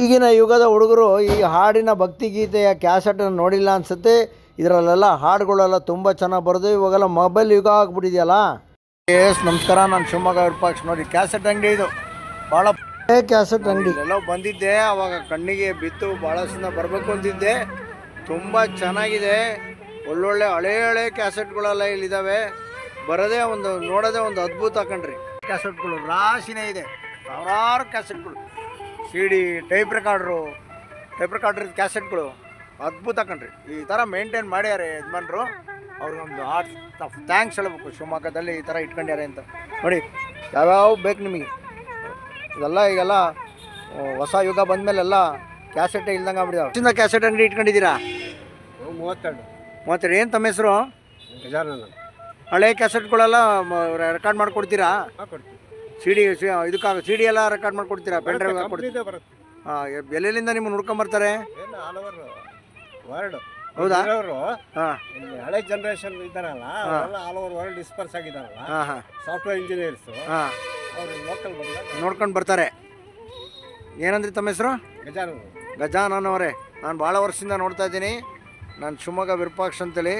ಈಗಿನ ಯುಗದ ಹುಡುಗರು ಈ ಹಾಡಿನ ಭಕ್ತಿಗೀತೆಯ ಕ್ಯಾಸೆಟನ್ನು ನೋಡಿಲ್ಲ ಅನಿಸುತ್ತೆ. ಇದರಲ್ಲೆಲ್ಲ ಹಾಡುಗಳೆಲ್ಲ ತುಂಬ ಚೆನ್ನಾಗಿ ಬರೋದು. ಇವಾಗೆಲ್ಲ ಮೊಬೈಲ್ ಯುಗ ಆಗ್ಬಿಟ್ಟಿದೆಯಲ್ಲ. ಎಸ್ ನಮಸ್ಕಾರ, ನಾನು ಶಿವಮೊಗ್ಗ ವಿರೂಪಾಕ್ಷ. ನೋಡಿ, ಕ್ಯಾಸೆಟ್ ಅಂಗಡಿ ಇದು. ಭಾಳ ಕ್ಯಾಸೆಟ್ ಅಂಗಡಿ ಎಲ್ಲ ಬಂದಿದ್ದೆ, ಅವಾಗ ಕಣ್ಣಿಗೆ ಬಿತ್ತು. ಭಾಳ ದಿನ ಬರಬೇಕು ಅಂತಿದ್ದೆ. ತುಂಬ ಚೆನ್ನಾಗಿದೆ. ಒಳ್ಳೊಳ್ಳೆ ಹಳೆ ಕ್ಯಾಸೆಟ್ಗಳೆಲ್ಲ ಇಲ್ಲಿದ್ದಾವೆ. ಬರೋದೇ ಒಂದು ನೋಡೋದೇ ಒಂದು ಅದ್ಭುತ ಕಣ್ರಿ. ಕ್ಯಾಸೆಟ್ಗಳು ರಾಶಿನೇ ಇದೆ, ಸಾವಿರಾರು ಕ್ಯಾಸೆಟ್ಗಳು. CD, ಟೈಪ್ ರೆಕಾರ್ಡ್ರು ಕ್ಯಾಸೆಟ್ಗಳು ಅದ್ಭುತ ಕಣ್ರಿ. ಈ ಥರ ಮೇಂಟೈನ್ ಮಾಡ್ಯಾರೆ ಯಜಮಾನ್ರು. ಅವ್ರಿಗೊಂದು ಹಾರ್ಟ್ ಆಫ್ ಥ್ಯಾಂಕ್ಸ್ ಹೇಳಬೇಕು. ಶಿವಮೊಗ್ಗದಲ್ಲಿ ಈ ಥರ ಇಟ್ಕೊಂಡ್ಯಾರೆ ಅಂತ. ನೋಡಿ, ಯಾವ್ಯಾವ ಬೇಕು ನಿಮಗೆ ಇದೆಲ್ಲ. ಈಗೆಲ್ಲ ಹೊಸ ಯುಗ ಬಂದಮೇಲೆಲ್ಲ ಕ್ಯಾಸೆಟ್ ಇಲ್ದಂಗೆ ಆಗ್ಬಿಟ್ಟಿದ್ದಾವೆ. ಎಷ್ಟಿಂದ ಕ್ಯಾಸೆಟ್ ಅಂಗಡಿ ಇಟ್ಕೊಂಡಿದ್ದೀರಾ? 32. ಏನು ತಮ್ಮ ಹೆಸರು? ಹಳೆ ಕ್ಯಾಸೆಟ್ಗಳೆಲ್ಲ ರೆಕಾರ್ಡ್ ಮಾಡಿಕೊಡ್ತೀರಾ? CD ಎಲ್ಲ ರೆಕಾರ್ಡ್ ಮಾಡಿಕೊಡ್ತೀರಾ? ಪೆನ್ ಡ್ರೈವ್ ಹಾಕ್ಕೊಡ್ತೀರಾ? ಹಾಂ. ಎಲ್ಲೆಲ್ಲಿಂದ ನಿಮ್ಮ ಹುಡ್ಕೊಂಬರ್ತಾರೆ? ಹೌದಾ? ಹಾಂ. ಹಳೆ ಜನರೇಷನ್ ಇದ್ದಾರಲ್ಲ, ಆಲ್ ಓವರ್ ವರ್ಲ್ಡ್ ಡಿಸ್ಪರ್ಸ್ ಆಗಿದ್ದಾರಲ್ಲ. ಹಾಂ. Software engineers. ಹಾಂ. ಅವರು ಲೋಕಲ್ ನೋಡ್ಕೊಂಡು ಬರ್ತಾರೆ. ಏನಂದ್ರಿ ತಮ್ಮ ಹೆಸರು? ಗಜಾನನ್. ಗಜಾನನ್ ಅವರೇ, ನಾನು ಭಾಳ ವರ್ಷದಿಂದ ನೋಡ್ತಾ ಇದ್ದೀನಿ. ನಾನು ಶಿವಮೊಗ್ಗ ವಿರೂಪಾಕ್ಷ ಅಂತೇಳಿ.